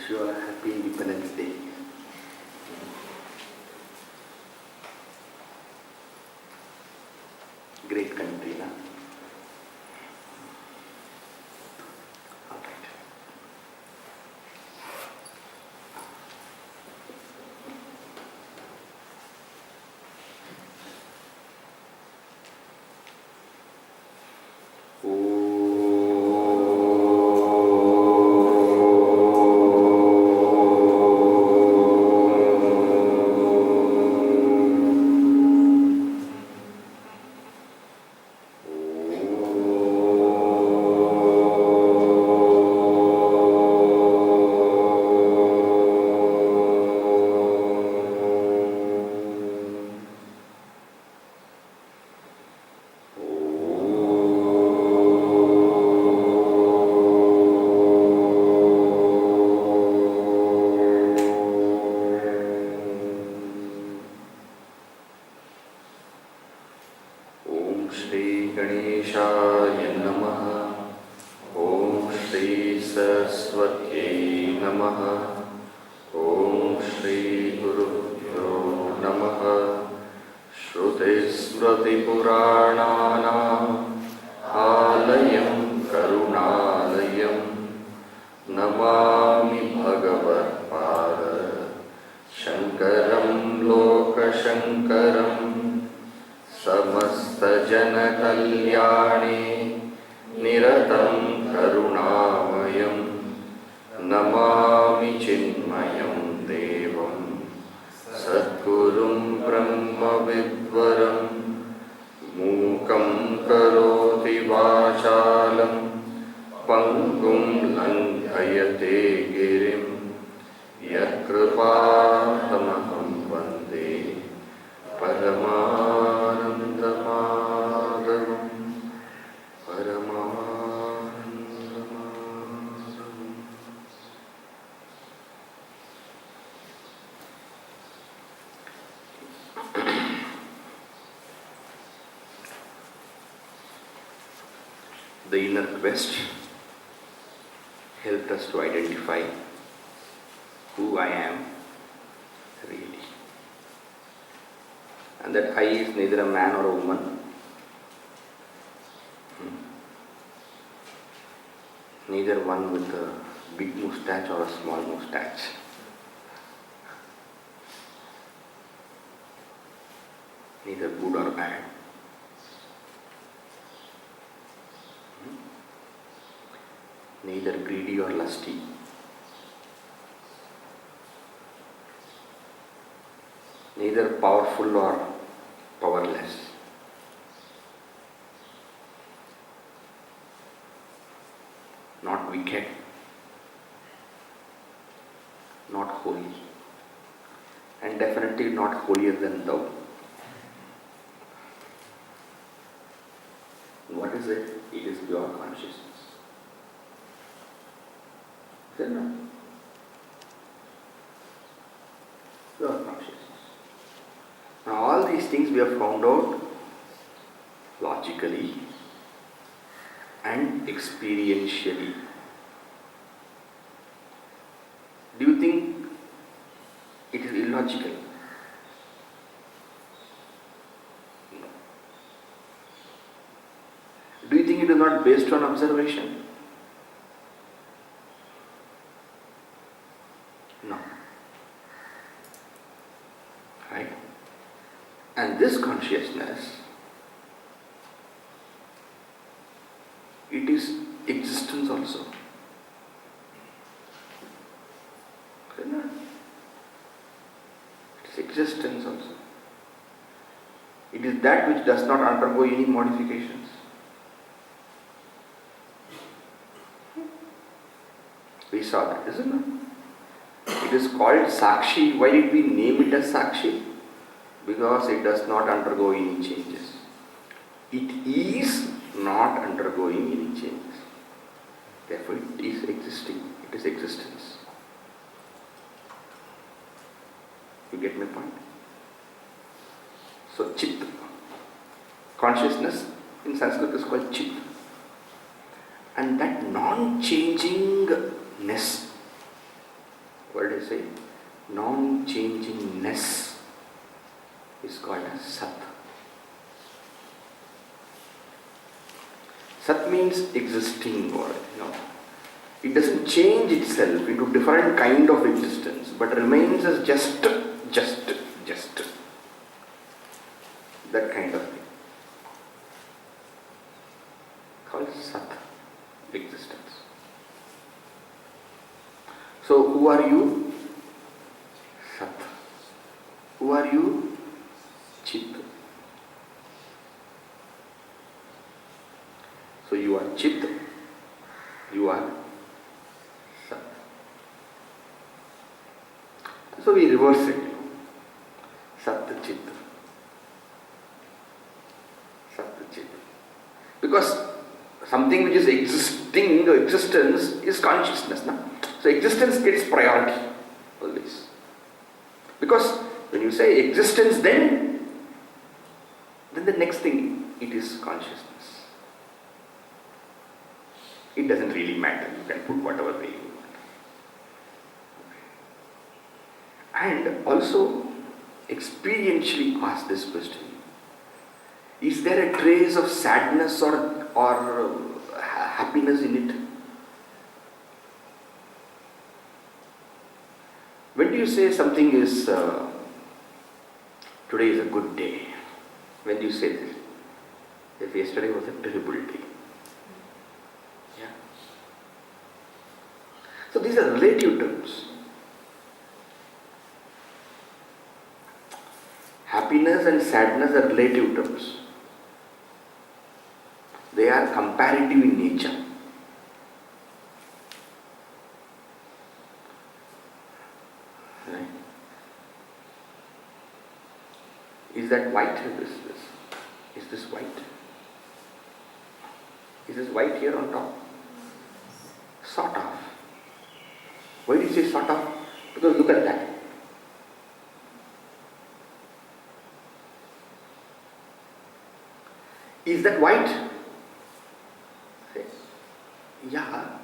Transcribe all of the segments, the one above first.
wish you a happy Independence Day. Great country, na? All right. Namami चिन्मयं देवं सद्गुरुं ब्रह्मविद्वरं मूकं करोति वाचालं पङ्गुं लङ्घयते गिरिं यत्कृपातमहं वन्दे परमानन्दमाधवं The inner quest helped us to identify who I am really. And that I is neither a man or a woman, neither one with a big moustache or a small moustache. Neither good or bad. Neither greedy or lusty. Neither powerful or powerless. Not wicked. Not holy. And definitely not holier than thou. What is it? It is pure consciousness. Is it not? Pure consciousness. Now all these things we have found out logically and experientially. Do you think it is illogical? No. Do you think it is not based on observation? No. Right? And this consciousness, it is existence also. It is existence also. It is that which does not undergo any modifications. We saw that, isn't it? It is called Sakshi. Why did we name it as Sakshi? Because it does not undergo any changes. It is not undergoing any changes. Therefore, it is existing. It is existence. You get my point? So, Chit. Consciousness in Sanskrit is called Chit. And that non-changingness I say? Non-changingness is called as Sat. Sat means existing, or it doesn't change itself into different kind of existence, but remains as just that kind of thing. Called Sat, existence. So who are you? Sat. Who are you? Chit. So you are Chit, you are Sat. So we reverse it. Sat Chit. Sat Chit. Because something which is existing, the existence is consciousness. No? So existence gets priority always. Because when you say existence, then the next thing, it is consciousness. It doesn't really matter. You can put whatever way you want. And also experientially ask this question. Is there a trace of sadness or happiness in it? When do you say something is, today is a good day? When do you say this? If yesterday was a terrible day. Yeah. So these are relative terms. Happiness and sadness are relative terms. They are comparative in nature. Right? Is that white? Is this white? Is this white here on top? Sort of. Why do you say sort of? Because look at that. Is that white? Yeah.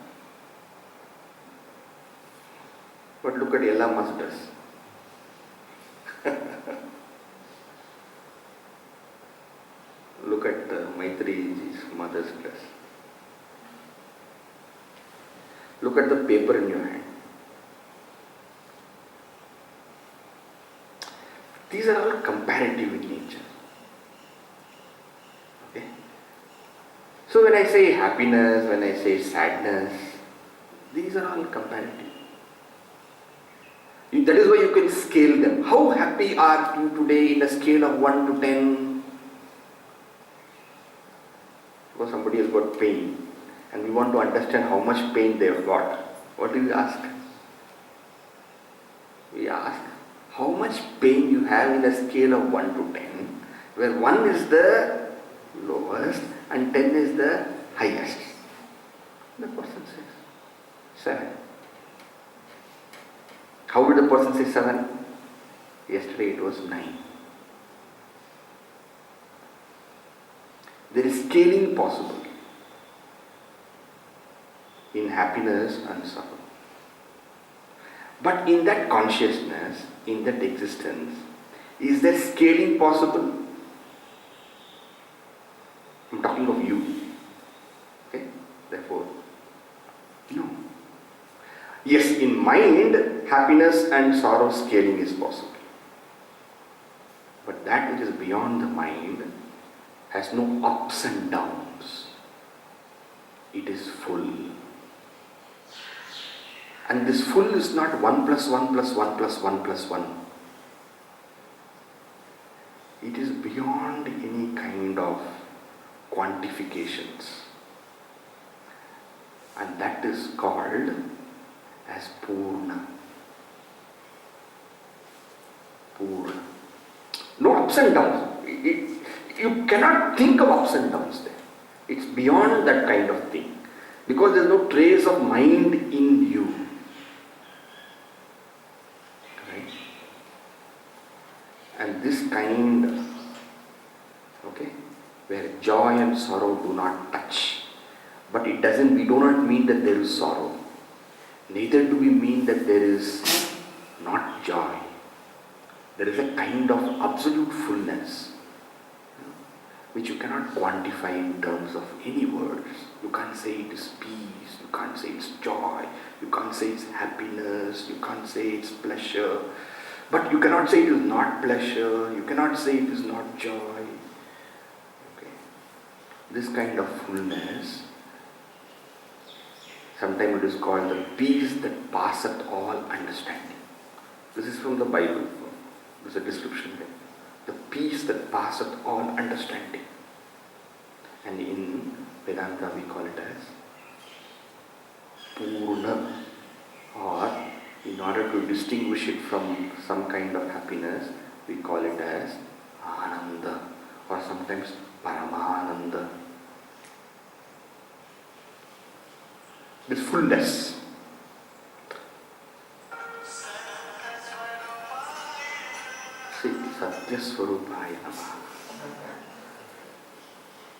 But look at Ella Ma's dress. Look at Maitriji's mother's dress. Look at the paper in your hand. These are all comparative in nature. Okay? So when I say happiness, when I say sadness, these are all comparative. That is why you can scale them. How happy are you today in a scale of 1 to 10? Because somebody has got pain and we want to understand how much pain they have got. What do we ask? We ask how much pain you have in a scale of 1 to 10, where 1 is the lowest and 10 is the highest. The person says 7. How would the person say 7? Yesterday it was 9. There is scaling possible in happiness and sorrow. But in that consciousness, in that existence, is there scaling possible? I'm talking of you. Okay? Therefore, no. Yes, in mind, happiness and sorrow scaling is possible. But that which is beyond the mind has no ups and downs. It is full. And this full is not 1 plus 1 plus 1 plus 1 plus 1. It is beyond any kind of quantifications. And that is called as Purna. Purna. No ups and downs. You cannot think of ups and downs there. It's beyond that kind of thing. Because there is no trace of mind in you. Right? And this kind, okay, where joy and sorrow do not touch. But we do not mean that there is sorrow. Neither do we mean that there is joy. There is a kind of absolute fullness which you cannot quantify in terms of any words. You can't say it is peace, you can't say it's joy, you can't say it's happiness, you can't say it's pleasure. But you cannot say it is not pleasure, you cannot say it is not joy. Okay. This kind of fullness, sometimes it is called the peace that passeth all understanding. This is from the Bible. There's a description there. The peace that passeth all understanding. And in Vedanta we call it as Purna, or in order to distinguish it from some kind of happiness, we call it as Ananda, or sometimes Paramananda. This fullness. Satya Swarupaya Namaha.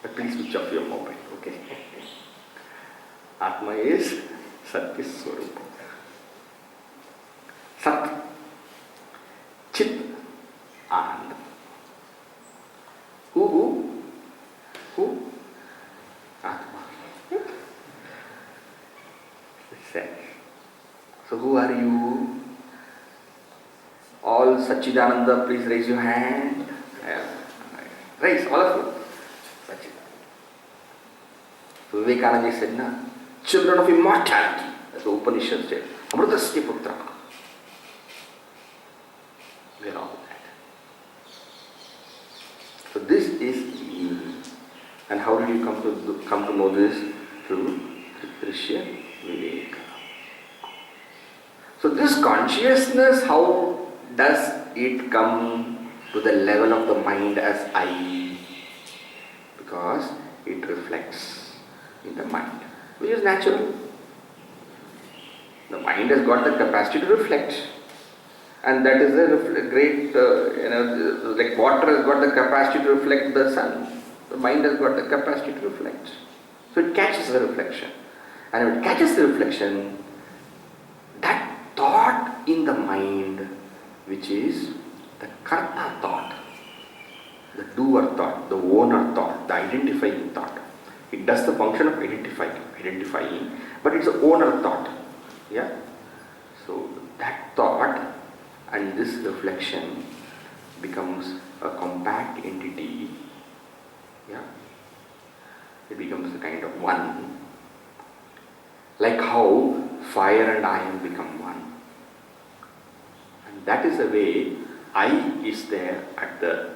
But please switch off your mobile, okay? Atma is Satya Swarupa. Sat, Chit, Ananda. Who? Atma. So who are you? All Satchidananda, please raise your hand. Raise, all of you. So Vivekananda said, children of immortality. That's what Upanishad said. Amritasya putra. We are all that. So this is me. And how did you come to know this? Through Drishya, Vivek. So this consciousness, how does it come to the level of the mind as I? Because it reflects in the mind, which is natural. The mind has got the capacity to reflect, and that is a great, like water has got the capacity to reflect the sun. The mind has got the capacity to reflect. So it catches the reflection, and if it catches the reflection, that thought in the mind, which is the karta thought, the doer thought, the owner thought, the identifying thought. It does the function of identifying, but it's the owner thought. Yeah? So that thought and this reflection becomes a compact entity. Yeah? It becomes a kind of one. Like how fire and iron become one. That is the way I is there at the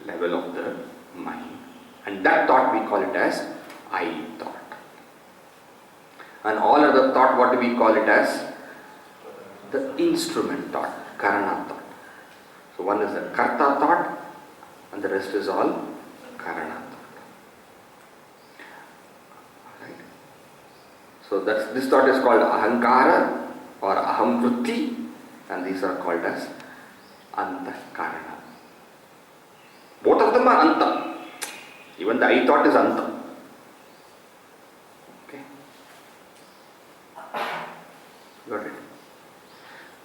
level of the mind. And that thought we call it as I thought. And all other thought, what do we call it as? The instrument thought, karana thought. So one is the karta thought and the rest is all karana thought. Right? So this thought is called ahankara or aham vritti. And these are called as antakarana. Both of them are anta. Even the I thought is anta. Okay? Got it?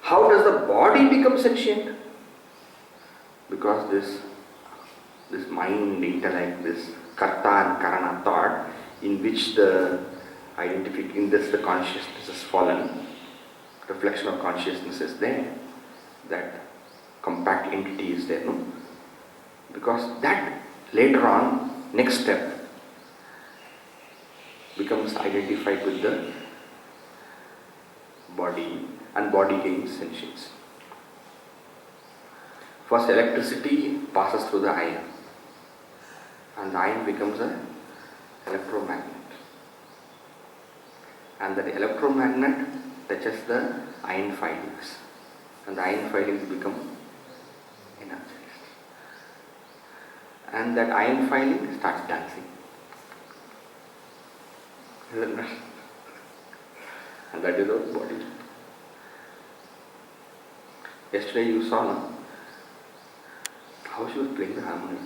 How does the body become sentient? Because this mind, intellect, this karta and karana thought, in which the consciousness has fallen, reflection of consciousness is there, that compact entity is there, no? Because that later on, next step, becomes identified with the body and body gains sentience. First electricity passes through the iron and the iron becomes an electromagnet. And that electromagnet touches the iron filings and the iron filings become energized. And that iron filing starts dancing. Isn't it? And that is our body. Yesterday you saw, no? How she was playing the harmony.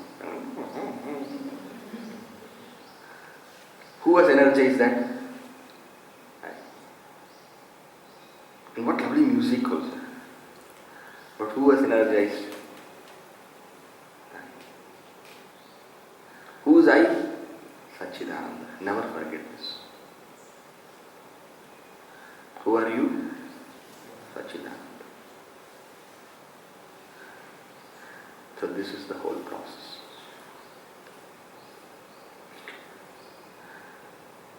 Who has energized that? And what lovely music also. Who was energized? Who is I? Satchidananda. Never forget this. Who are you? Satchidananda. So this is the whole process.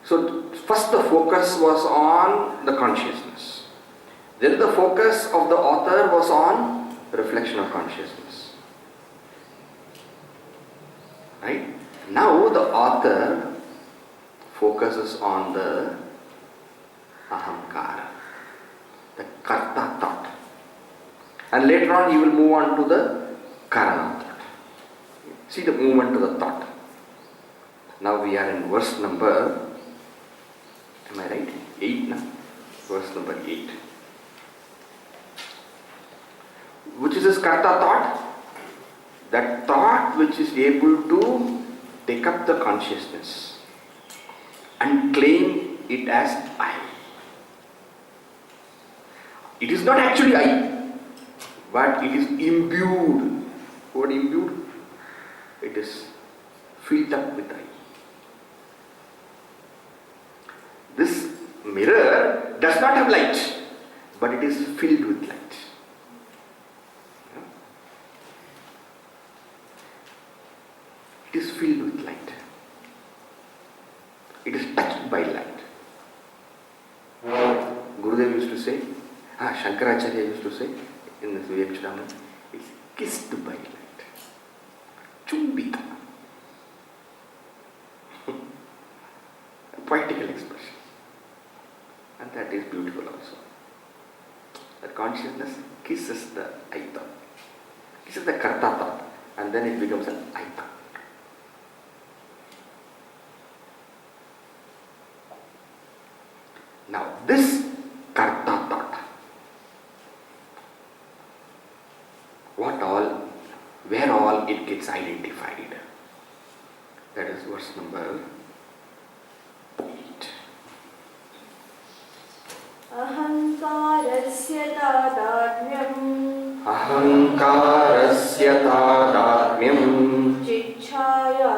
So first the focus was on the consciousness. Then the focus of the author was on reflection of consciousness. Right? Now the author focuses on the ahamkara, the karta thought. And later on he will move on to the karana thought. See the movement to the thought. Now we are in verse number, am I right? 8 now? Verse number 8. Which is this karta thought? That thought which is able to take up the consciousness and claim it as I. It is not actually I, but it is imbued. What imbued? It is filled up with I. This mirror does not have light, but it is filled with light. It is filled with light. It is touched by light. Gurudev used to say, Shankaracharya used to say in this Vivek, it's kissed by light. Chumbita. A poetical expression. And that is beautiful also. That consciousness kisses the I thought. Kisses the karta thought. And then it becomes an I thought. Now this karta thought, where all it gets identified. That is verse number 8. Ahankarasya tadatmyam Chichaya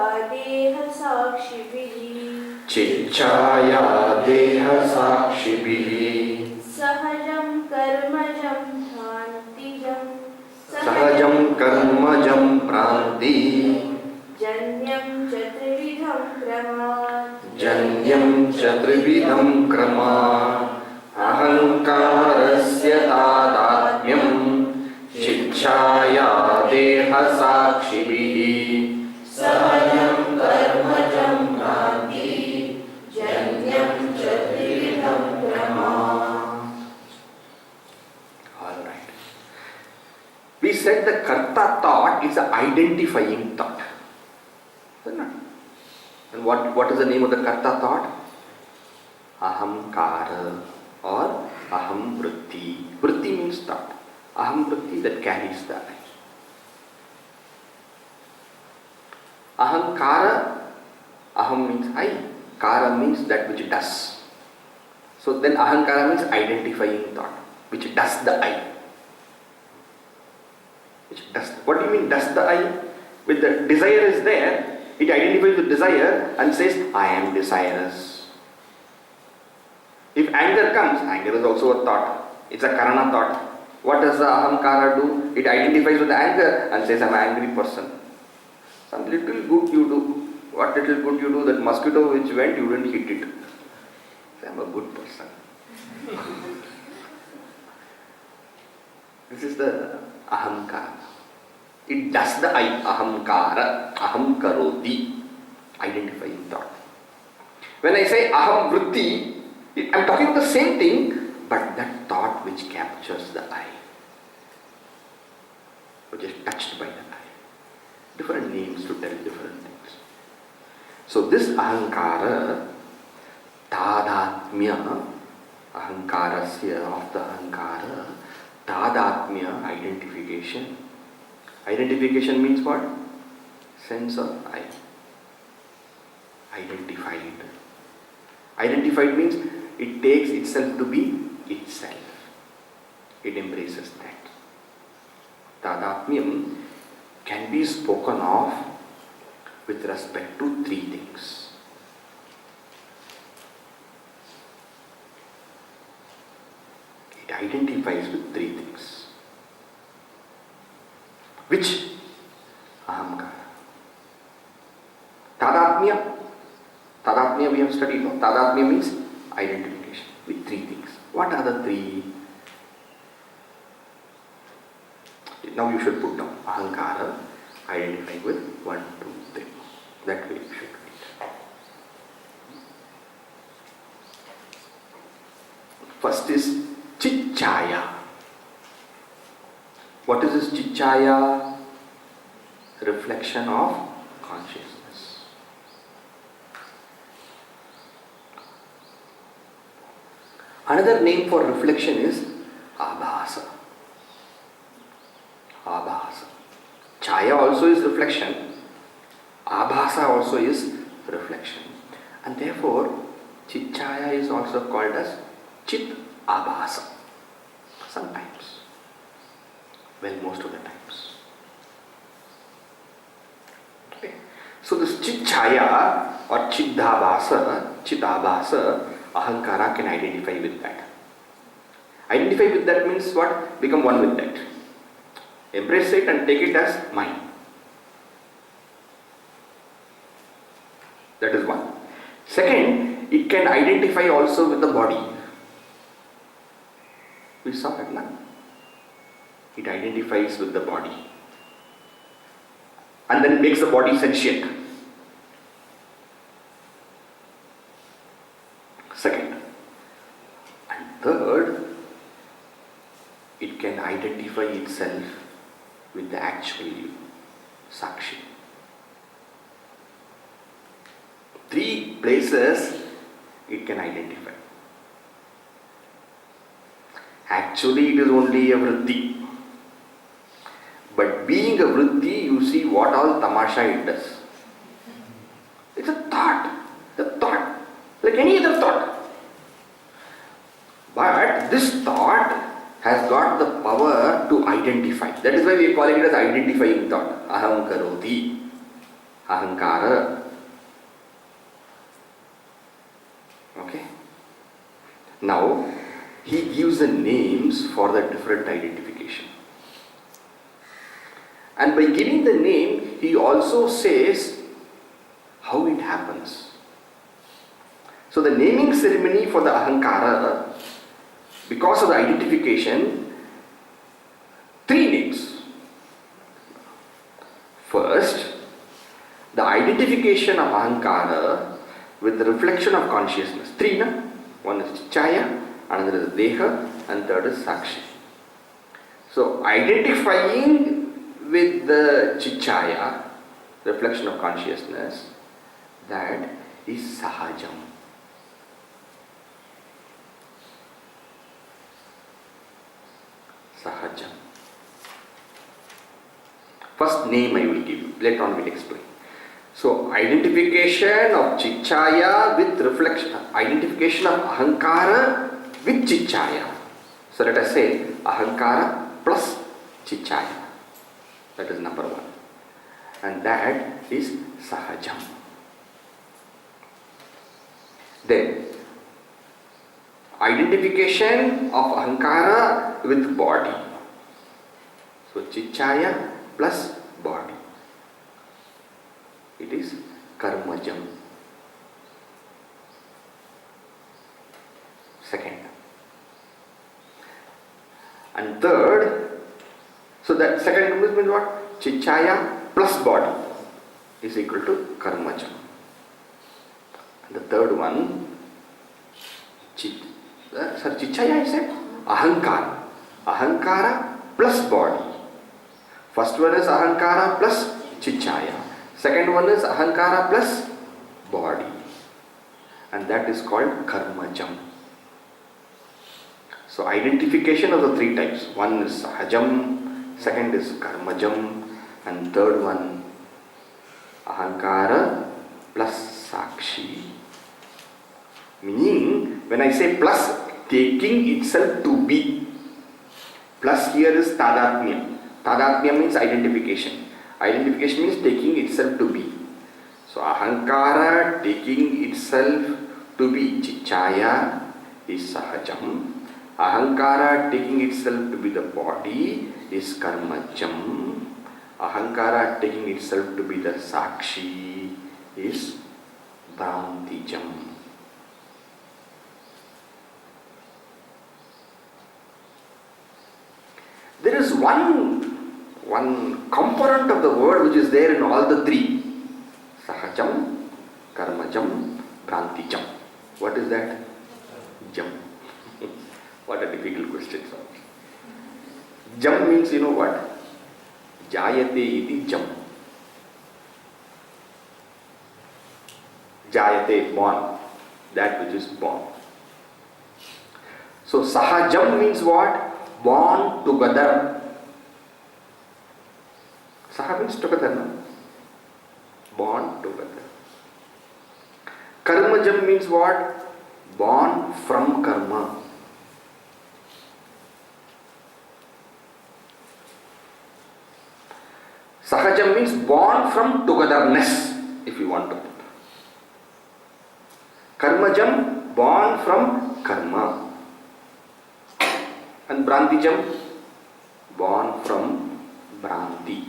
deha sakshibihi Sahajam karmajam Pranti Janyam chatrividham krama Ahankarasya tadatmyam Chichaya deha sakshibihi Sahajam karmajam pranti Janyam chatrividham krama. All right. We said the karta thought is an identifying thought. Isn't it? And what is the name of the karta thought? Ahamkara or aham vritti. Vritti means thought. Aham vritti, that carries the I. Ahankara, aham means I. Kara means that which does. So then ahankara means identifying thought, which does the I. Which does. What do you mean does the I? With the desire is there, it identifies with desire and says, I am desirous. If anger comes, anger is also a thought. It's a karana thought. What does the ahamkara do? It identifies with the anger and says, I am an angry person. Some little good you do. What little good you do? That mosquito which went, you didn't hit it. Say, I am a good person. This is the ahamkara. It does the I, ahamkara, aham karoti, identifying thought. When I say aham vritti, I am talking the same thing, but that thought which captures the I, which is touched by the I. Different names to tell different things. So this ahankara, tadatmya, ahankarasya of the ahankara, tadatmya, identification. Identification means what? Sense of I. Identified. Identified means it takes itself to be itself. It embraces that. Tadatmyam can be spoken of with respect to three things. It identifies with three things. Which? Ahamkara. Tadatmya we have studied. No? Tadatmya means identification with three things. What are the three? Now you should put down Ahankara, identify with 1, 2, 3. That way you should read. First is Chitchaya. What is this Chitchaya? Reflection of consciousness. Another name for reflection is Abhasa. Abhasa. Chaya also is reflection. Abhasa also is reflection. And therefore, Chitchaya is also called as Chit Abhasa. Sometimes. Well, most of the times. Okay. So this Chitchaya or Chidabhasa, Ahankara can identify with that. Identify with that means what? Become one with that. Embrace it and take it as mine. That is one. Second, it can identify also with the body. We saw that now. It identifies with the body. And then makes the body sentient. Second. And third, it can identify itself with the actual you, Sakshi. Three places it can identify. Actually, it is only a vritti. But being a vritti, you see what all tamasha it does. It's a thought. Like any other thought. But this thought has got the power to identify. That is why we are calling it as identifying thought. Aham karoti. Ahankara. Okay. Now, he gives the names for the different identification. And by giving the name, he also says how it happens. So the naming ceremony for the Ahankara, because of the identification, three names. First, the identification of Ahankara with the reflection of consciousness. Three, na? One is Chaya, another is Deha, and third is Sakshi. So identifying with the Chichaya, reflection of consciousness, that is Sahajam. Sahajam. First name I will give you, later on we will explain. So identification of Chichaya with reflection, identification of Ahankara with Chichaya. So let us say Ahankara plus Chichaya. That is number one. And that is Sahajam. Then identification of Ahankara with body. So Chichaya plus body. It is Karmajam. Second. And third, so that second means what? Chichaya plus body is equal to Karmajam. And the third one, Chichaya is said Ahankara. Ahankara plus body. First one is Ahankara plus Chichaya. Second one is Ahankara plus body. And that is called Karmajam. So identification of the three types. One is Sahajam, second is Karmajam, and third one Ahankara plus Sakshi. Meaning, when I say plus, taking itself to be. Plus here is Tadatmya. Tadatmya means identification. Identification means taking itself to be. So ahankara taking itself to be chichaya is sahajam. Ahankara taking itself to be the body is karmajam. Ahankara taking itself to be the sakshi is brahmtijam. There is one component of the word which is there in all the three. Sahajam, karmajam, brantijam. What is that? Jam. What a difficult question. Jam means, you know what? Jayate iti jam. Jayate, born. That which is born. So sahajam means what? Born together. Saha means together, no? Born together. Karmajam means what? Born from karma. Sahajam means born from togetherness, if you want to put. Karmajam, born from karma. And Brantijam, born from Branti.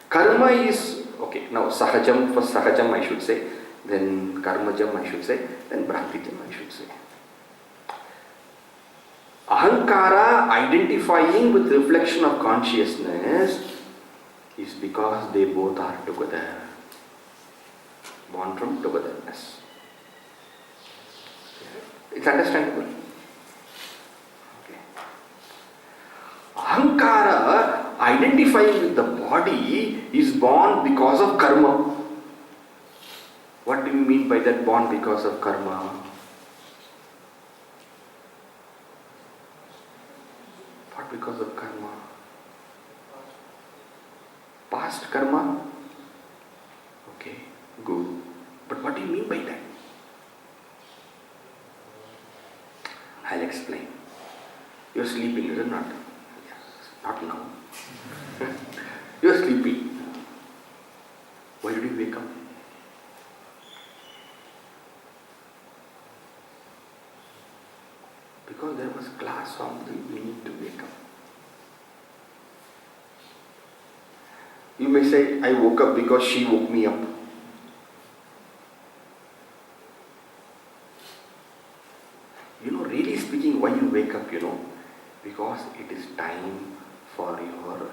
Karma is, okay, now Sahajam, first Sahajam I should say, then Karmajam I should say, then Brantijam I should say. Ahankara identifying with reflection of consciousness is because they both are together, born from togetherness. It's understandable. Okay. Ahankara identifying with the body is born because of karma. What do you mean by that, born because of karma? What because of karma? Past karma? Okay, good. But what do you mean by that? I'll explain. You're sleeping, is it not? Yes, not now. You're sleeping. Why did you wake up? Because there was class on the you need to wake up. You may say, I woke up because she woke me up. Really speaking, why you wake up, because it is time for your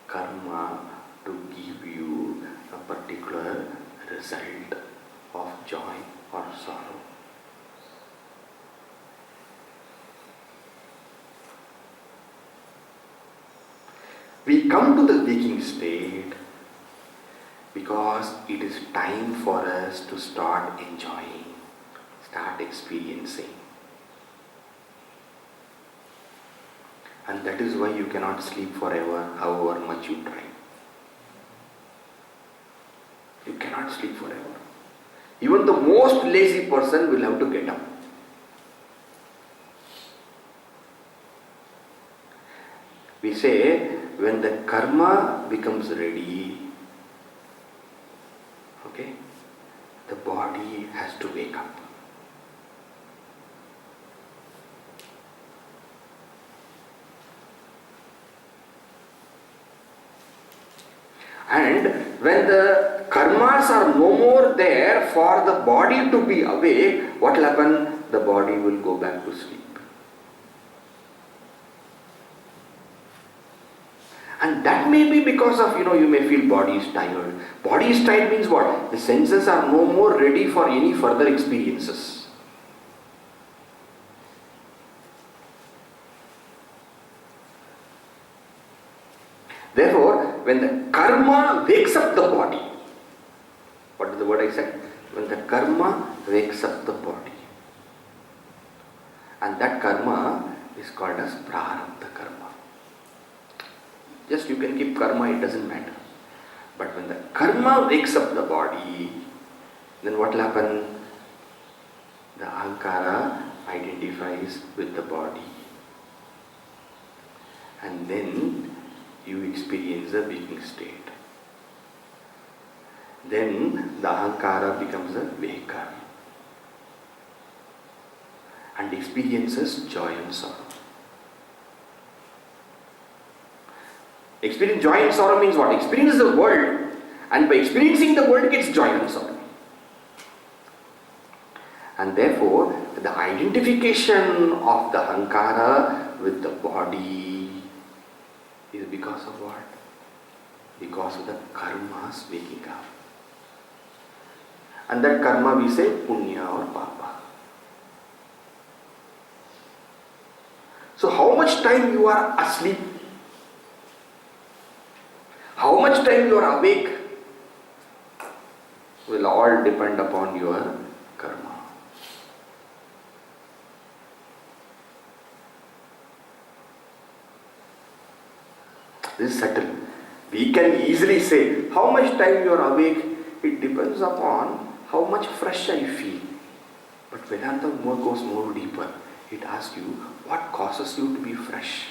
karma to give you a particular result of joy or sorrow. We come to the waking state because it is time for us to start enjoying, start experiencing. And that is why you cannot sleep forever, however much you try. You cannot sleep forever. Even the most lazy person will have to get up. We say, when the karma becomes ready, okay, the body has to wake up. And when the karmas are no more there for the body to be awake, what will happen? The body will go back to sleep. And that may be because of, you may feel body is tired. Body is tired means what? The senses are no more ready for any further experiences. Therefore, when the karma wakes up the body, what is the word I said? When the karma wakes up the body, and that karma is called as prarabdha karma. Just you can keep karma, it doesn't matter. But when the karma wakes up the body, then what will happen? The ahankara identifies with the body. And then you experience the waking state. Then the ahankara becomes a waker and experiences joy and sorrow. Experience joy and sorrow means what? Experiences the world, and by experiencing the world gets joy and sorrow. And therefore, the identification of the ahankara with the body is because of what? Because of the karmas waking up. And that karma we say punya or papa. So how much time you are asleep? How much time you are awake will all depend upon your karma. This is subtle. We can easily say how much time you are awake. It depends upon how much fresh I feel. But Vedanta goes more deeper. It asks you what causes you to be fresh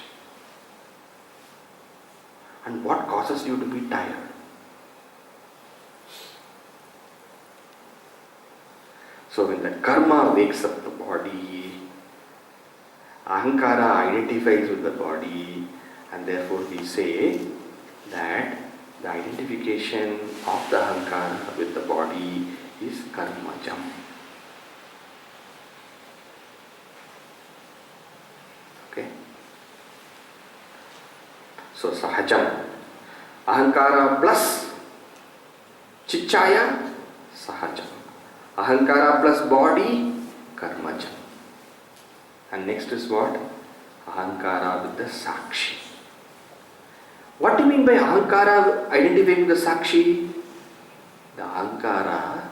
and what causes you to be tired. So when the karma wakes up the body, ahankara identifies with the body, and therefore we say that the identification of the ahankara with the body is karmajam. Okay? So sahajam. Ahankara plus chichaya, sahajam. Ahankara plus body, karmajam. And next is what? Ahankara with the sakshi. What do you mean by ahankara identifying with the sakshi? The ahankara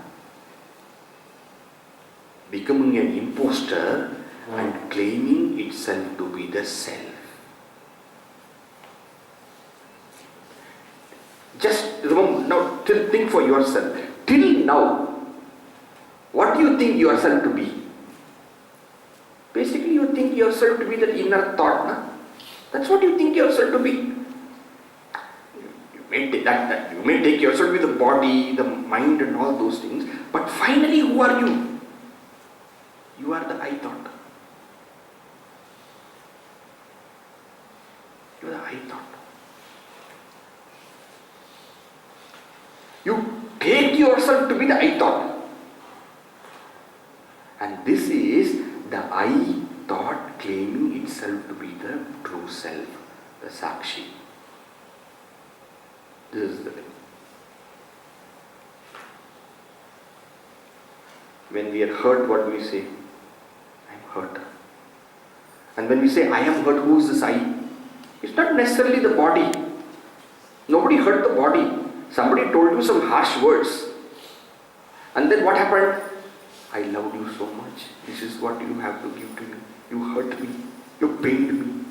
becoming an imposter and claiming itself to be the self. Just remember, now think for yourself. Till now, what do you think yourself to be? Basically, you think yourself to be that inner thought. Na? That's what you think yourself to be. You may take yourself to be the body, the mind and all those things, but finally who are you? You are the I thought. You are the I thought. You take yourself to be the I thought. And this is the I thought claiming itself to be the true self, the sakshi. This is the thing. When we are hurt, what do we say? I am hurt. And when we say I am hurt, who is this I? It's not necessarily the body. Nobody hurt the body. Somebody told you some harsh words. And then what happened? I loved you so much. This is what you have to give to me. You hurt me. You pained me.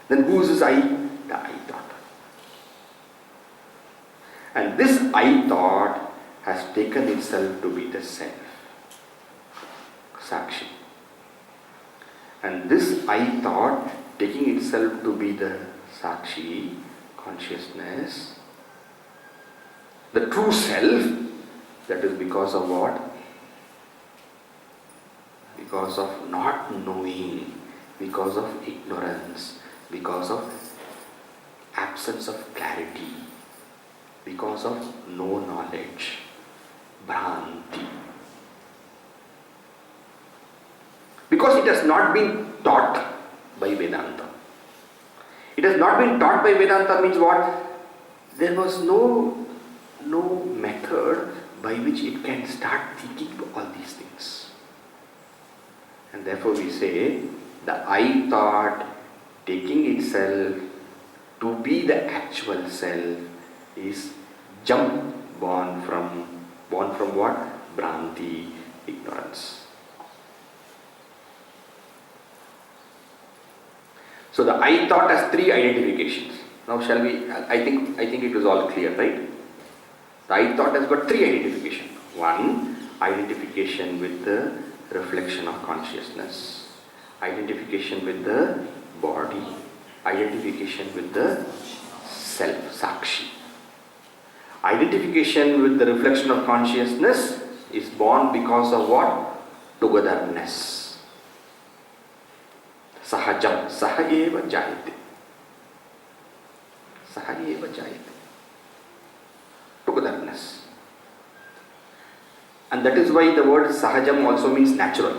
Then who is this I? The I thought. And this I thought has taken itself to be the self. Sakshi. And this I thought taking itself to be the Sakshi, consciousness, the true self, that is because of what? Because of not knowing, because of ignorance, because of absence of clarity, because of no knowledge, bhranti. Because it has not been taught by Vedanta. It has not been taught by Vedanta means what? There was no method by which it can start thinking all these things. And therefore we say the I thought taking itself to be the actual self is jump born from what? Bhranti, ignorance. So the I thought has three identifications. Now shall we, I think it was all clear, right? The I thought has got three identifications. One, identification with the reflection of consciousness, identification with the body, identification with the self, sakshi. Identification with the reflection of consciousness is born because of what? Togetherness. Sahajam, sahaeva jayate. Sahaeva jayate. Togetherness. And that is why the word sahajam also means natural.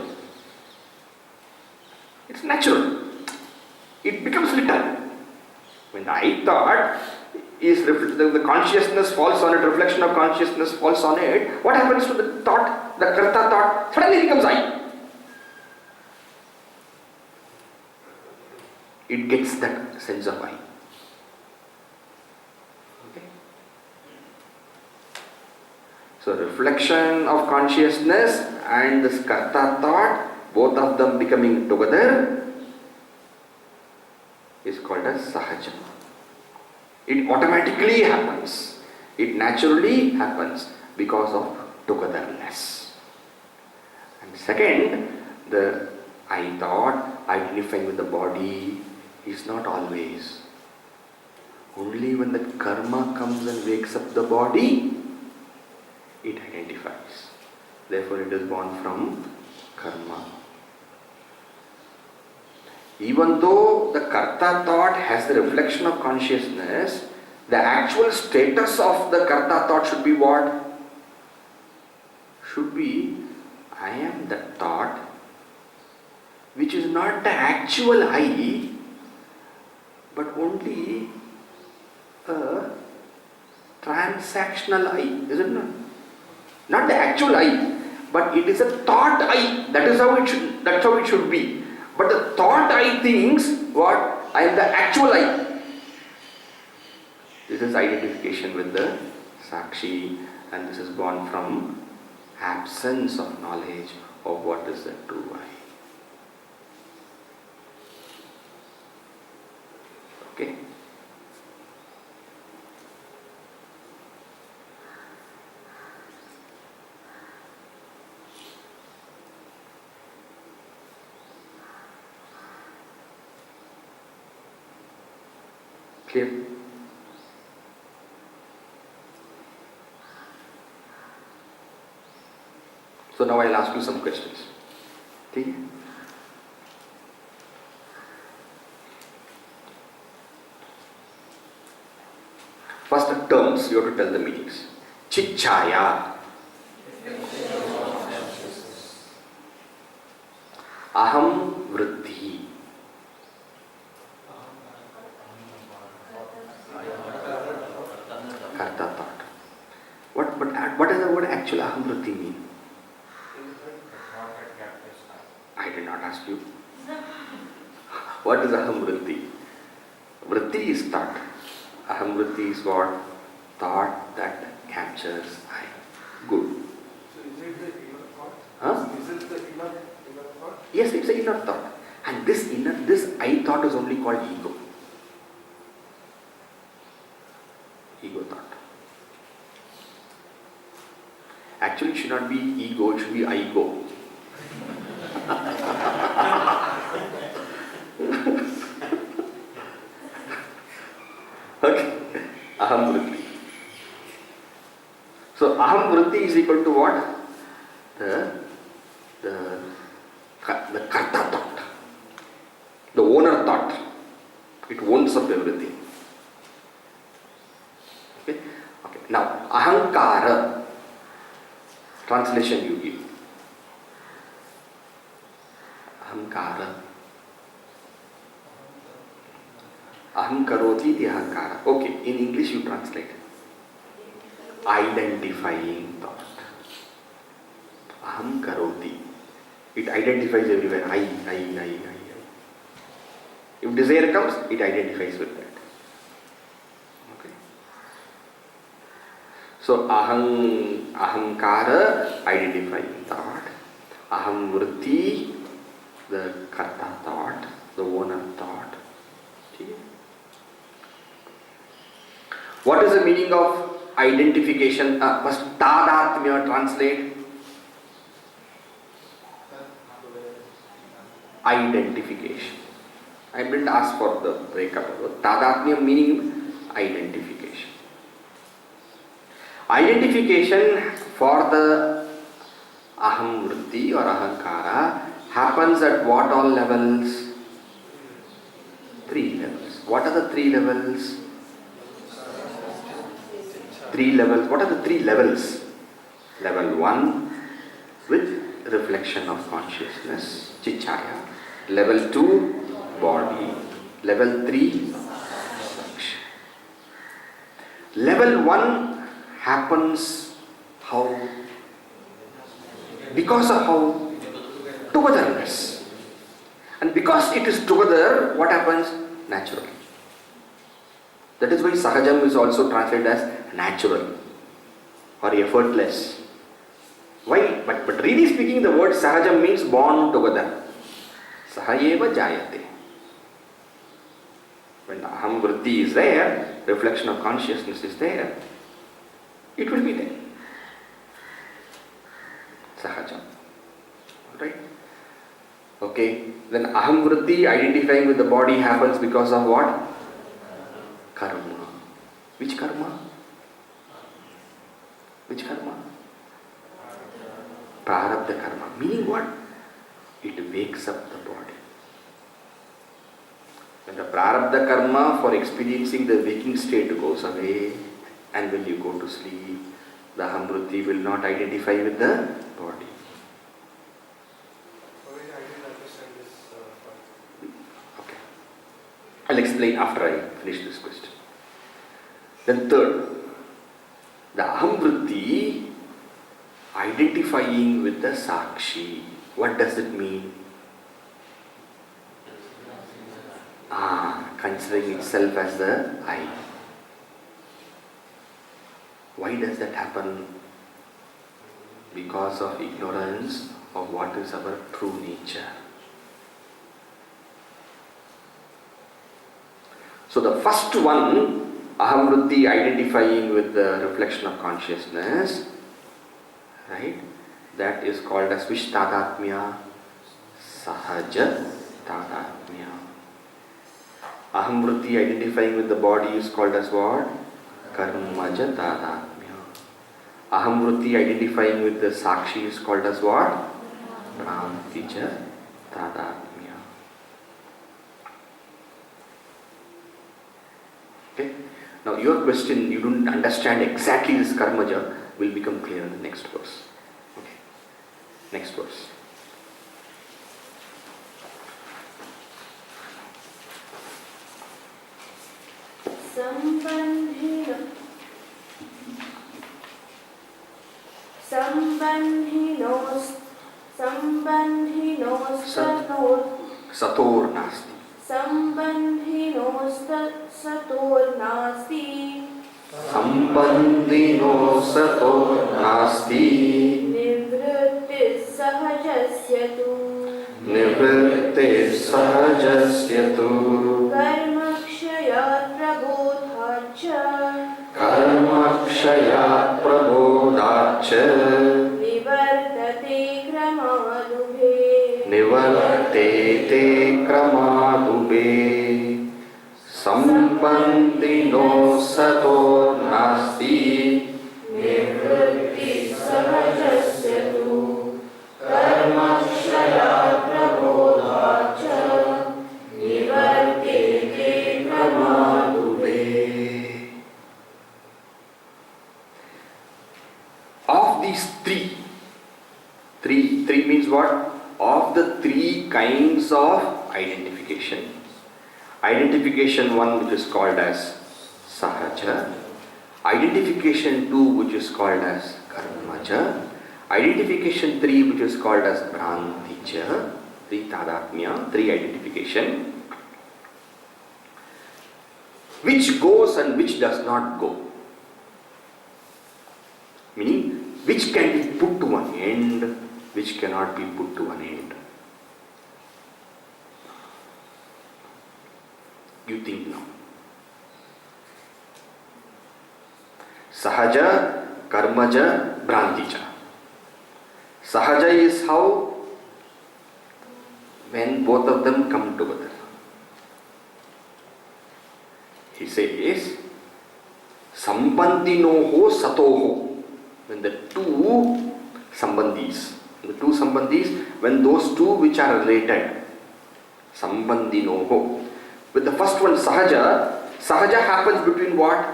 It's natural. It becomes little. When the I thought is the consciousness falls on it, reflection of consciousness falls on it, what happens to the thought, the karta thought? Suddenly it becomes I. It gets that sense of I. Okay? So reflection of consciousness and this karta thought, both of them becoming together, is called as sahajam. It automatically happens. It naturally happens because of togetherness. And second, the I thought identifying with the body is not always. Only when the karma comes and wakes up the body, it identifies. Therefore it is born from karma. Even though the karta thought has the reflection of consciousness, the actual status of the karta thought should be what? Should be, I am that thought, which is not the actual I, but only a transactional I, isn't it? Not the actual I, but it is a thought I. That's how it should be. But the thought I thinks, what? I am the actual I. This is identification with the sakshi, and this is born from absence of knowledge of what is the true I. Okay? Clear? So now I'll ask you some questions. Okay? First, the terms, you have to tell the meanings. Chichaya. Aham vritti. Karta thought. What does the word actual aham vritti mean? I did not ask you. What is aham vritti? Vritti is thought. Aham vritti is what? Thought that captures I. Good. So is it the inner thought? Huh? Is it the inner thought? Yes, it's an inner thought. And this I thought is only called ego. Ego thought. Actually, it should not be ego, it should be I go. Okay. Aham vritti. So aham vritti is equal to what? The karta thought. The owner thought. It owns up everything. Okay? Okay. Now, ahankara. Translation you give. Ahankara. Aham karoti iti ahankara. Okay, in English you translate. Identifying thought. Aham karoti. It identifies everywhere. I. If desire comes, it identifies with that. Okay. So ahankara, identifying thought. Aham vritti, the karta thought, the owner thought. Okay. What is the meaning of identification? First, tadatmya translate. identification. I didn't ask for the breakup. Tadatmya meaning identification. Identification for the aham vritti or ahankara happens at what all levels? 3 levels. What are the 3 levels? 3 levels. What are the 3 levels? Level 1 with reflection of consciousness, Chinmaya. Level 2, body. Level 3, action. Level 1 happens how? Because of how? Togetherness. And because it is together, what happens? Naturally. That is why sahajam is also translated as natural or effortless. Why? But really speaking, the word sahajam means born together. Sahayeva jayate. When aham vritti is there, reflection of consciousness is there, it will be there. Sahajam. Alright? Okay. Then aham vritti, identifying with the body, happens because of what? Karma. Which karma? Which karma? Prarabdha karma. Meaning what? It wakes up the body. When the prarabdha karma for experiencing the waking state goes away, and when you go to sleep, the aham vritti will not identify with the body. I didn't understand this part. Okay. I'll explain after I finish this question. Then third, the aham vritti identifying with the sakshi. What does it mean? Considering itself as the I. Why does that happen? Because of ignorance of what is our true nature. So the first one, aham vritti identifying with the reflection of consciousness, right? That is called as which tadatmya? Sahaja tadatmya. Aham vritti identifying with the body is called as what? Karmaja tadatmya. Aham vritti identifying with the sakshi is called as what? Prantija tadatmya. Okay? Now your question, you don't understand exactly this karmaja, will become clear in the next verse. Okay. Next verse. Sator nasti. Sambandhino sator nasti. Nivritte sahajasya tu. Karmakshayat prabodhacha. Nivartete kramadube. Sambandhino sator nasti. Nivritti sahajasya tu. Karmakshayat prabodhacha. Nivartete kramadube. Of these three means what? Of the 3 kinds of identification. Identification 1, which is called as sahaja. Identification 2, which is called as karmaja. Identification 3, which is called as brantija. 3 tadatmya, 3 identification. Which goes and which does not go. Meaning, which can be put to an end, which cannot be put to an end. You think now. Sahaja, karmaja, brantija. Sahaja is how when both of them come together. He says, Sambandinoho Satoho. When the two Sambandis, when those two which are related, Sambandinoho. With the first one, Sahaja happens between what?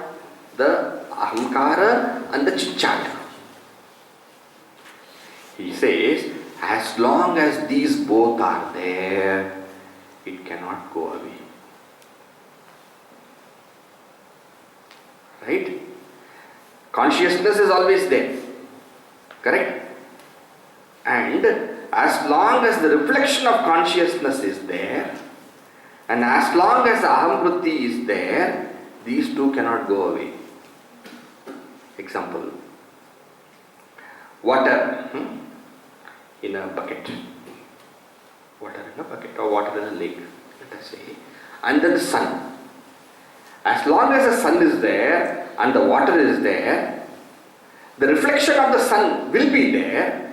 The Ahamkara and the Chitchat. He says, as long as these both are there, it cannot go away. Right? Consciousness is always there. Correct? And as long as the reflection of consciousness is there, and as long as the Ahamvritti is there, these two cannot go away. Example, water in a bucket. Water in a bucket or water in a lake, let us say. And then the sun. As long as the sun is there and the water is there, the reflection of the sun will be there.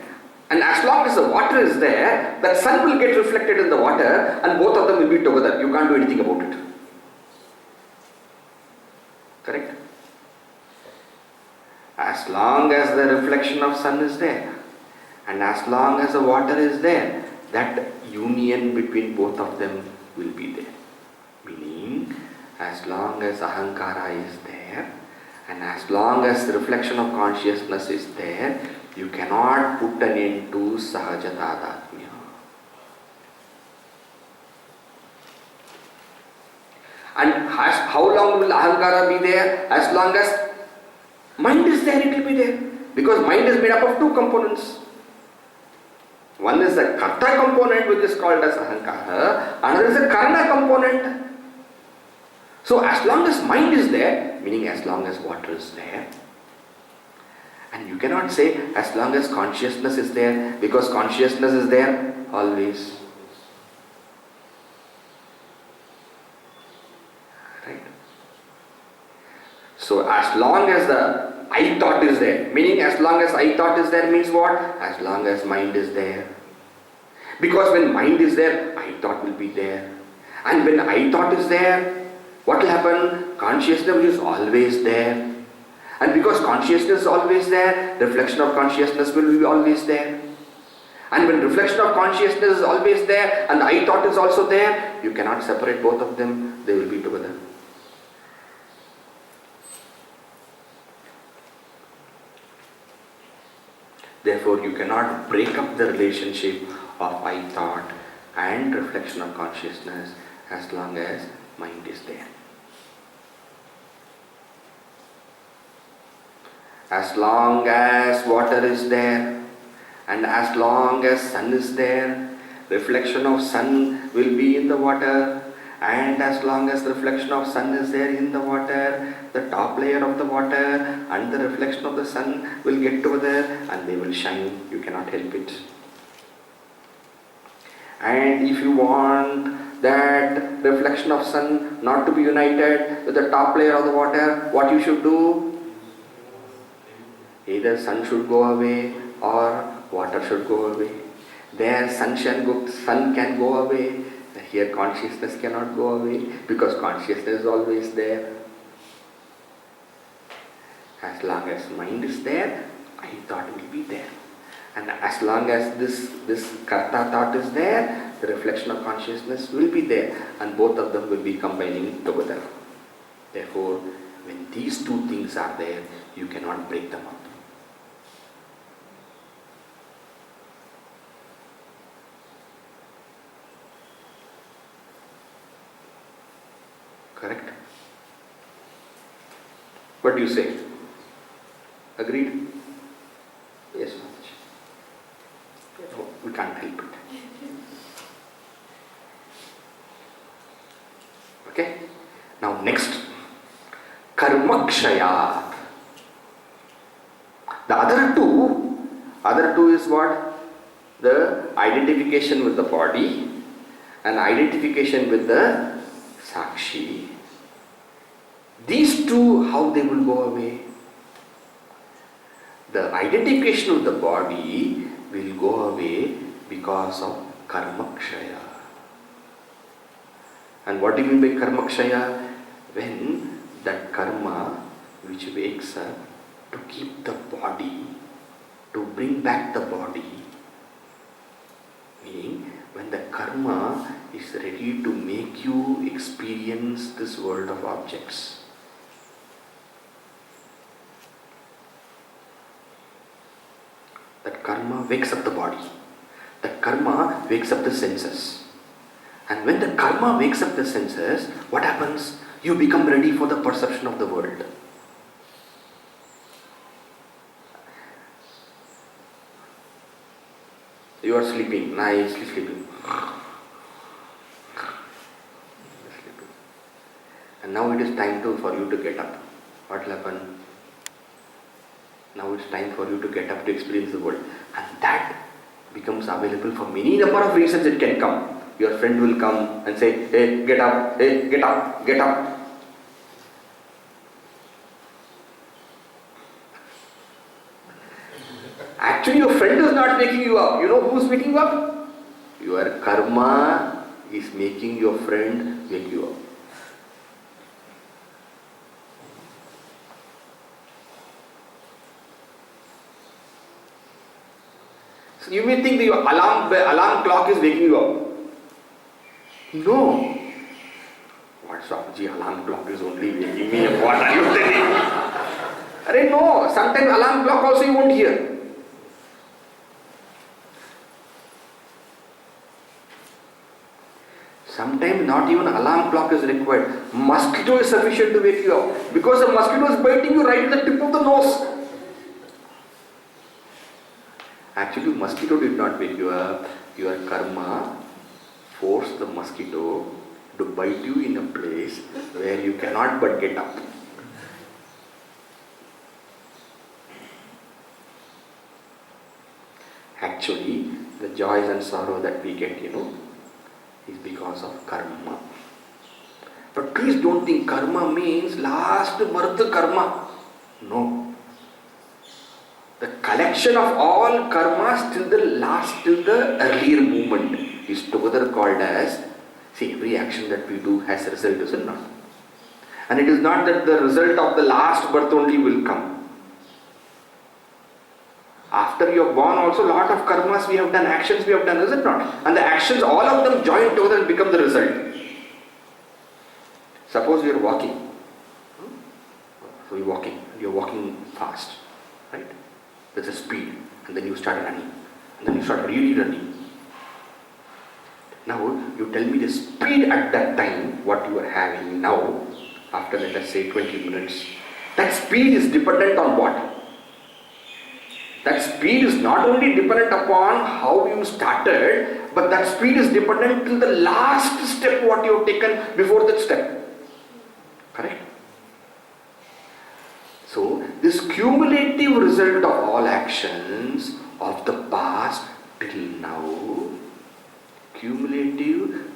And as long as the water is there, that sun will get reflected in the water and both of them will be together. You can't do anything about it. Correct? As long as the reflection of sun is there and as long as the water is there, that union between both of them will be there. Meaning, as long as Ahankara is there and as long as the reflection of consciousness is there, you cannot put an end to Sahaja Tadatmya. And how long will Ahankara be there? As long as mind is there, it will be there. Because mind is made up of two components. One is the Karta component, which is called as Ahankara. Another is the Karana component. So as long as mind is there, meaning as long as water is there, and you cannot say as long as consciousness is there, because consciousness is there always. Right? So as long as the I thought is there, meaning as long as I thought is there means what? As long as mind is there. Because when mind is there, I thought will be there. And when I thought is there, what will happen? Consciousness is always there. And because consciousness is always there, reflection of consciousness will be always there. And when reflection of consciousness is always there and I thought is also there, you cannot separate both of them, they will be together. Therefore, you cannot break up the relationship of I thought and reflection of consciousness as long as mind is there. As long as water is there and as long as sun is there, reflection of sun will be in the water, and as long as the reflection of sun is there in the water, the top layer of the water and the reflection of the sun will get together and they will shine. You cannot help it. And if you want that reflection of sun not to be united with the top layer of the water, what you should do? Either sun should go away or water should go away. There sun can go away. Here consciousness cannot go away because consciousness is always there. As long as mind is there, I thought will be there. And as long as this karta thought is there, the reflection of consciousness will be there and both of them will be combining together. Therefore, when these two things are there, you cannot break them up. Correct? What do you say? Agreed? Yes, no, we can't help it. Okay? Now next, karmakshayat. The other two is what? The identification with the body and identification with the sakshi. These two, how they will go away? The identification of the body will go away because of karmakshaya. And what do you mean by karma kshaya? When that karma which wakes up to keep the body, to bring back the body, meaning when the karma is ready to make you experience this world of objects. That karma wakes up the body. That karma wakes up the senses. And when the karma wakes up the senses, what happens? You become ready for the perception of the world. You are sleeping, nicely sleeping. And now it is time for you to get up. What will happen? Now it's time for you to get up to experience the world. And that becomes available for many number of reasons it can come. Your friend will come and say, hey, get up, get up. Actually, your friend is not waking you up. You know who is waking you up? Your karma is making your friend wake you up. So you may think that your alarm clock is waking you up. No. What, Swamiji, alarm clock is only waking me up. What are you telling? No, sometimes alarm clock also you won't hear. Sometimes not even alarm clock is required. Mosquito is sufficient to wake you up. Because the mosquito is biting you right at the tip of the nose. Actually, mosquito did not wake you up. Your karma forced the mosquito to bite you in a place where you cannot but get up. Actually, the joys and sorrow that we get, is because of karma. But please don't think karma means last birth karma. No. The collection of all karmas till the earlier moment is together called as, see, every action that we do has a result, is it not? And it is not that the result of the last birth only will come. After you are born also, lot of karmas we have done, actions we have done, is it not? And the actions, all of them join together and become the result. Suppose you are walking. So you are walking fast, right? There's a speed, and then you start running, and then you start really running. Now you tell me the speed at that time, what you are having now, after let us say 20 minutes, that speed is dependent on what? That speed is not only dependent upon how you started, but that speed is dependent till the last step what you have taken before that step. Correct? So, this cumulative result of all actions of the past till now, cumulative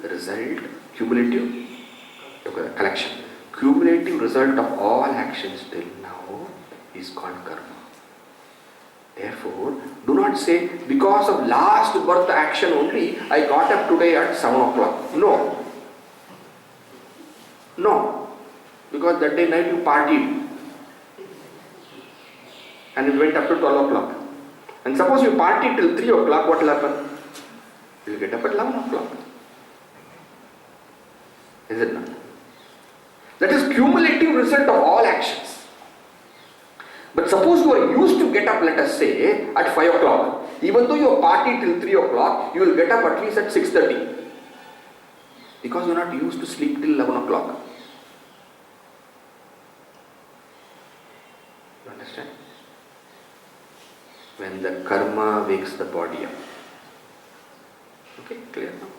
collection, cumulative result of all actions till now is called karma. Therefore, do not say, because of last birth action only, I got up today at 7 o'clock. No. Because that day night you partied. And it went up to 12 o'clock. And suppose you party till 3 o'clock, what will happen? You will get up at 11 o'clock. Is it not? That is cumulative result of all actions. But suppose you are used to get up, let us say, at 5 o'clock. Even though you party till 3 o'clock, you will get up at least at 6:30. Because you are not used to sleep till 11 o'clock. You understand? When the karma wakes the body up. Okay, clear now?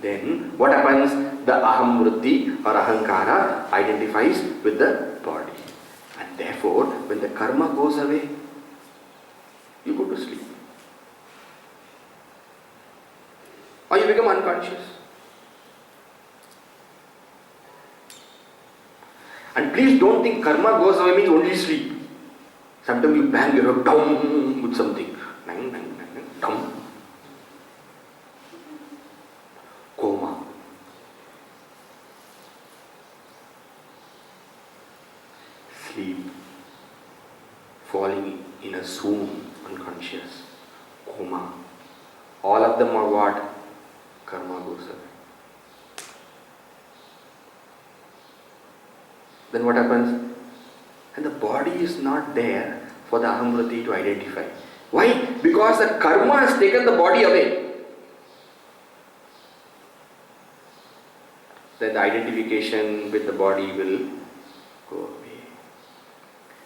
Then what happens? The aham vritti or ahankara identifies with the body. And therefore, when the karma goes away, you go to sleep. Or you become unconscious. And please don't think karma goes away means only sleep. Sometimes you bang your head down with something. Down. sleep, falling in a swoon, unconscious, coma. All of them are what? Karma goes away. Then what happens? And the body is not there for the ahamvriti to identify. Why? Because the karma has taken the body away. Then the identification with the body will go away.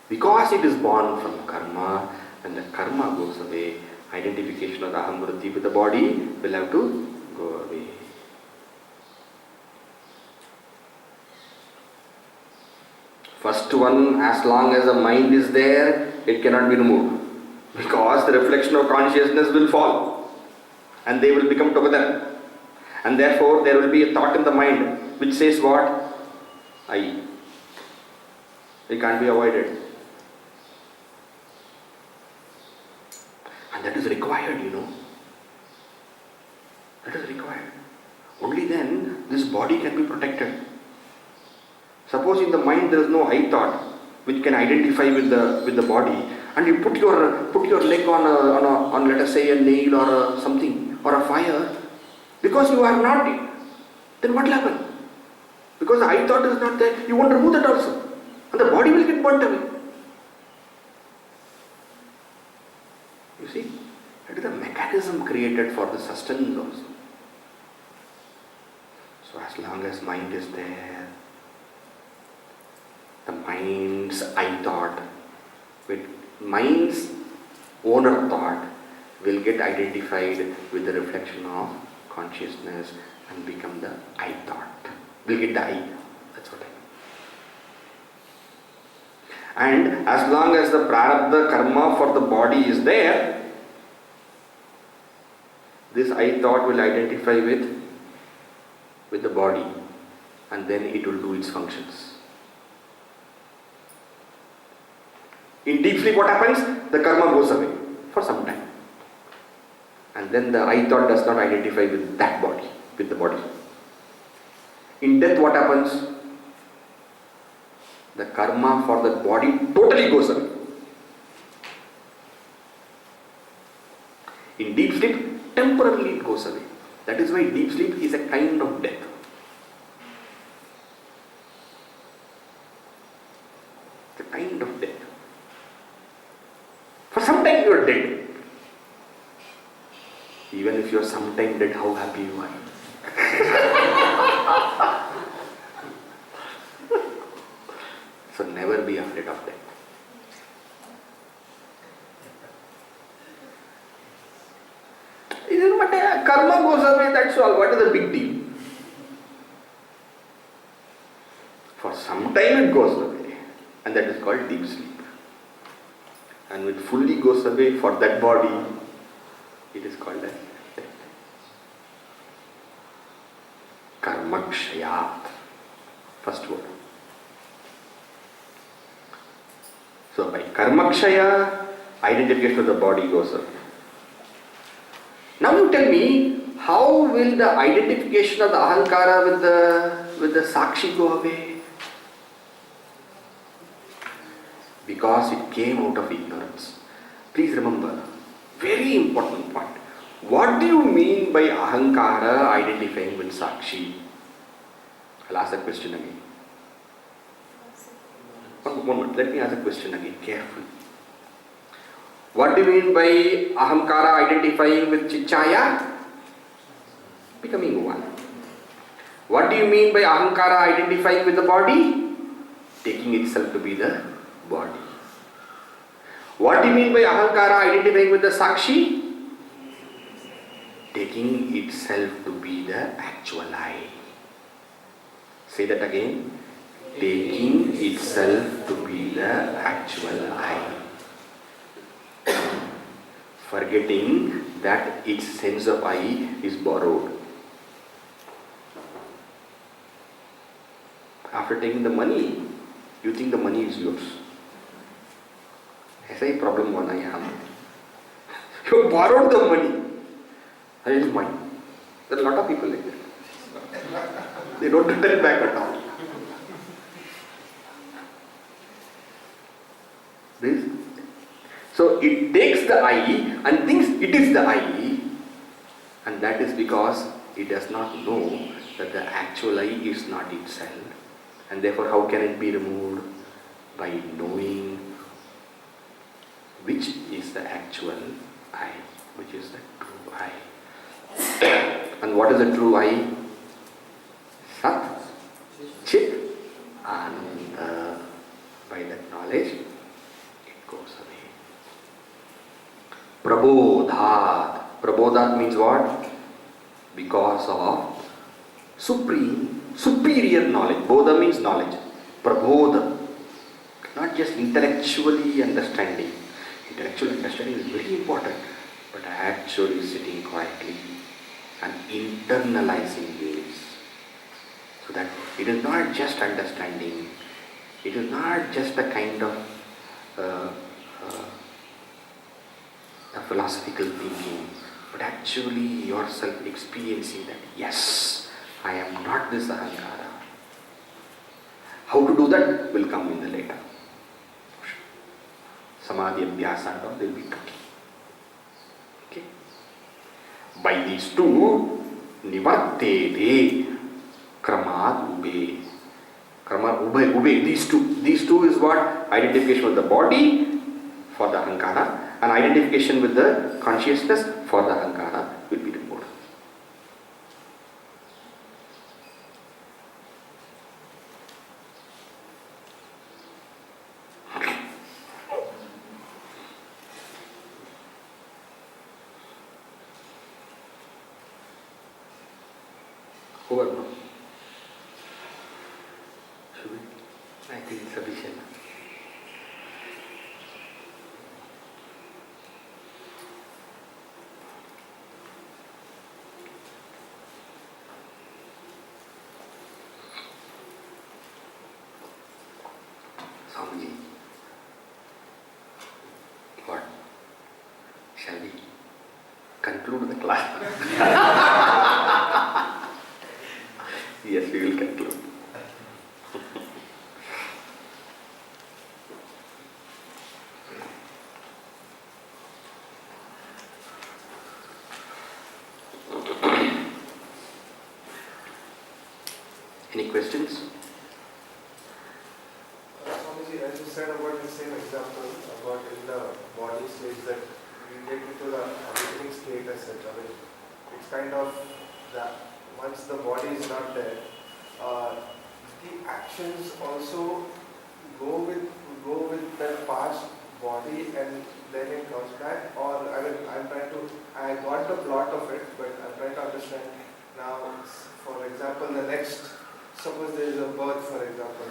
Because it is born from karma, when the karma goes away, identification of the ahamvriti with the body will have to go away. First one, as long as the mind is there, it cannot be removed. Because the reflection of consciousness will fall and they will become together. And therefore there will be a thought in the mind which says what? I. It can't be avoided. And that is required, That is required. Only then this body can be protected. Suppose in the mind there is no I thought which can identify with the body, and you put your leg on let us say a nail or something or a fire, because you are not, then what will happen? Because the I thought is not there, you won't remove that also, and the body will get burnt away. You see, that is the mechanism created for the sustenance also. So as long as mind is there, the mind's I thought with mind's owner thought will get identified with the reflection of consciousness and become the I thought. Will get the I. That's what I mean. And as long as the prarabdha karma for the body is there, this I thought will identify with the body, and then it will do its functions. In deep sleep what happens? The karma goes away for some time. And then the I thought does not identify with that body, with the body. In death what happens? The karma for the body totally goes away. In deep sleep, temporarily it goes away. That is why deep sleep is a kind of death. It's a kind of death. For some time you are dead. Even if you are sometime dead, how happy you are. So never be afraid of death. Karma goes away, that's all. What is the big deal? For some time it goes away, and that is called deep sleep. And when it fully goes away for that body, it is called as death. Karmakshayat. First word. So by karmakshaya, identification of the body goes away. Now you tell me, how will the identification of the ahankara with the sakshi go away? Because it came out of ignorance. Please remember, very important point. What do you mean by ahankara identifying with sakshi? I'll ask that question again. One moment, let me ask the question again carefully. What do you mean by ahamkara identifying with chichaya? Becoming one. What do you mean by ahankara identifying with the body? Taking itself to be the body. What do you mean by ahankara identifying with the sakshi? Taking itself to be the actual I. Say that again. Taking itself to be the actual I. Forgetting that its sense of I is borrowed. After taking the money, you think the money is yours. ऐसा ही problem होना यहाँ में. You borrowed the money. That is mine. There are a lot of people like that. They don't return back at all. So it takes the I and thinks it is the I, and that is because it does not know that the actual I is not itself. And therefore, how can it be removed? By knowing which is the actual I, which is the true I. And what is the true I? Sat, Chit, and by that knowledge, it goes away. Prabodhat. Prabodhat means what? Because of superior knowledge. Bodha means knowledge. Prabodha. Not just intellectually understanding. Intellectual understanding is very important, but actually sitting quietly and internalizing this. So that it is not just understanding, it is not just a kind of a philosophical thinking, but actually yourself experiencing that, yes, I am not this ahankara. How to do that will come in the later. Samadhi abhyasa and all they will be talking. Okay? By these two, nivartete kramat ube. Kramat ube, these two. These two is what? Identification with the body for the ahankara and identification with the consciousness for the ahankara will be removed. Over now. Should we? I think it's sufficient. Swamiji, what? Shall we conclude the class? Yes, we will conclude. Any questions? Swamiji, as you said about the same example, about in the body stage that we get into the awakening state as such. I mean, it's kind of that once the body is not there, the actions also go with that past body and then it comes back. Or I mean, I got the plot of it, but I'm trying to understand now. For example, the next, suppose there is a birth, for example.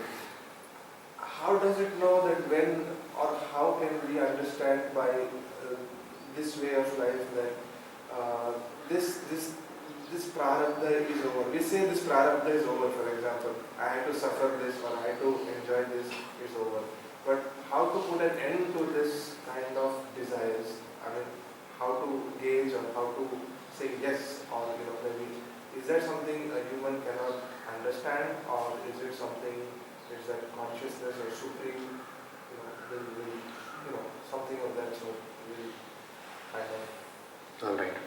How does it know that when, or how can we understand by this way of life that this prarabdha is over? We say this prarabdha is over, for example. I had to suffer this or I had to enjoy this, is over. But how to put an end to this kind of desires? I mean, how to gauge or how to say yes or maybe, is that something a human cannot understand, or is it something, is that consciousness or supreme, something of that sort will kind of. All right.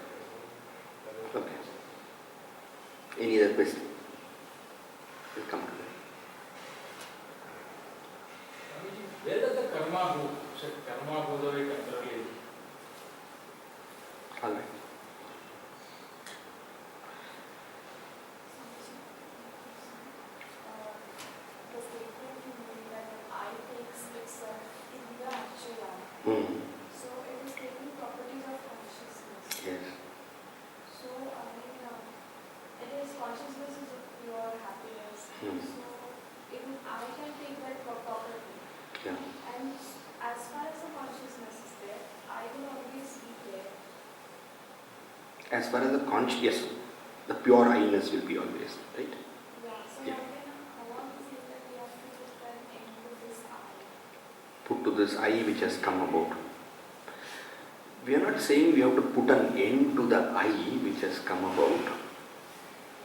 Okay. Any other question? We'll come to that. Where does the karma go? So karma goes away temporarily. All right. The statement you made that I takes itself in the actual I. So it is taking properties of consciousness. Yes. So it is consciousness is a pure happiness. So even I can take that property. Yeah. And as far as the consciousness is there, I will always be there. As far as the yes, the pure I-ness will be always, right? Yeah. So Yeah. I want to say that we have to put an end to this I. Put to this I which has come about. We are not saying we have to put an end to the I which has come about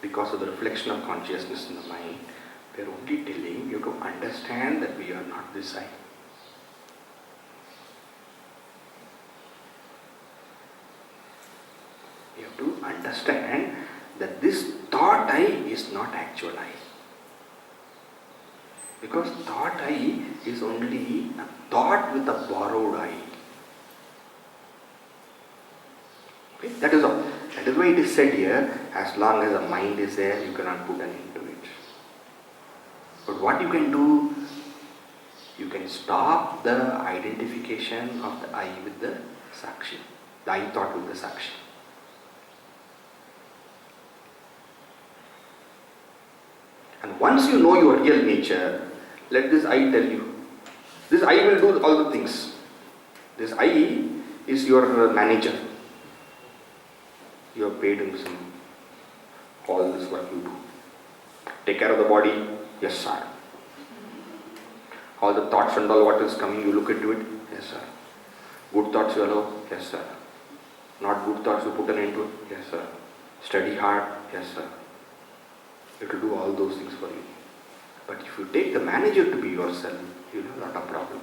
because of the reflection of consciousness in the mind. We are only telling you to understand that we are not this I. understand that this thought I is not actual I. Because thought I is only a thought with a borrowed I. Okay? That is all. That is why it is said here, as long as the mind is there, you cannot put an end to it. But what you can do, you can stop the identification of the I with the Sakshi, the I thought with the Sakshi. And once you know your real nature, let this I tell you. This I will do all the things. This I is your manager. You have paid him some, all this work you do. Take care of the body, yes sir. All the thoughts and all what is coming, you look into it, yes sir. Good thoughts you allow, yes sir. Not good thoughts you put an end to it, yes sir. Study hard, yes sir. It will do all those things for you. But if you take the manager to be yourself, you will have a lot of problem.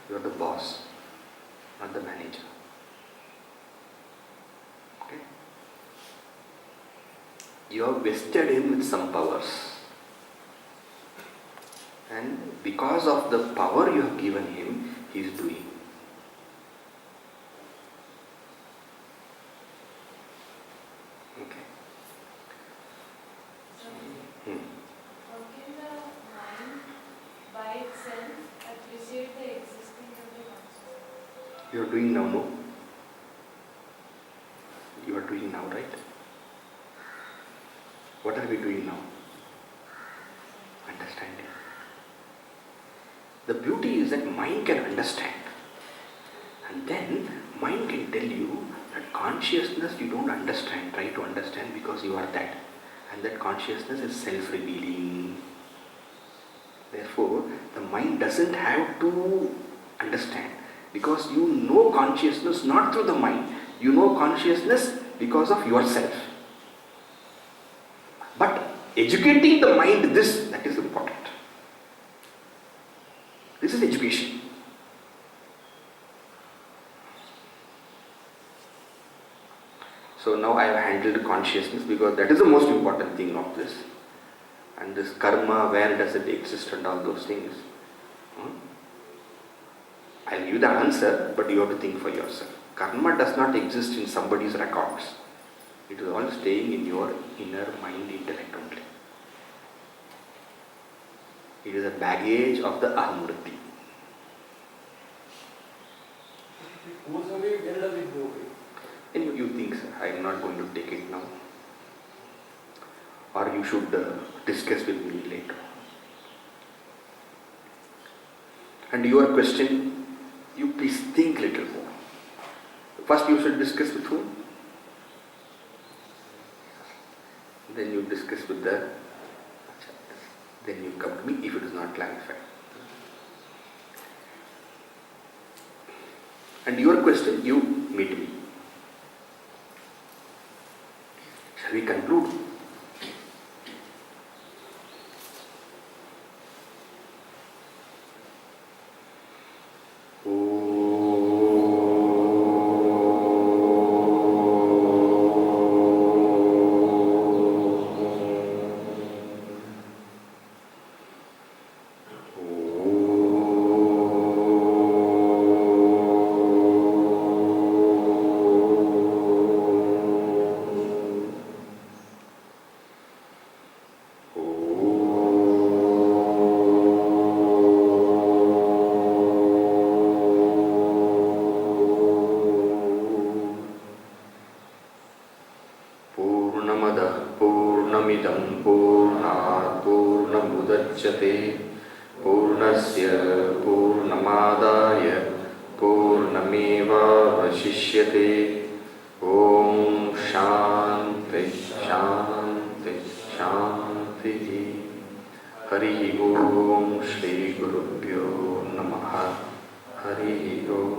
You are the boss, not the manager. Okay? You have vested him with some powers. And because of the power you have given him, he is doing. Okay. How can the mind by itself appreciate the existence of the consciousness? You are doing now, no? You are doing now, right? What are we doing now? Understanding. The beauty is that mind can understand. And then mind can tell you that consciousness you don't understand. Try to understand because you are that. And that consciousness is self-revealing. Therefore, the mind doesn't have to understand. Because you know consciousness not through the mind. You know consciousness because of yourself. But educating the mind, that is important. This is education. So now I have handled consciousness because that is the most important thing of this. And this karma, where does it exist and all those things. I'll give you the answer, but you have to think for yourself. Karma does not exist in somebody's records. It is all staying in your inner mind intellect only. It is a baggage of the Ahamritti. It goes away, where does it go away? And you think, sir, I am not going to take it now. Or you should discuss with me later. And your question, you please think little more. First you should discuss with whom? Then you discuss with the... Then you come to me if it is not clarified. And your question, you meet me. Shall we conclude? पूर्णस्य पूर्णमादाय पूर्णमेवावशिष्यते। ॐ शान्ति शान्ति शान्तिः। हरिः ॐ श्री गुरुभ्यो नमः। हरिः ॐ।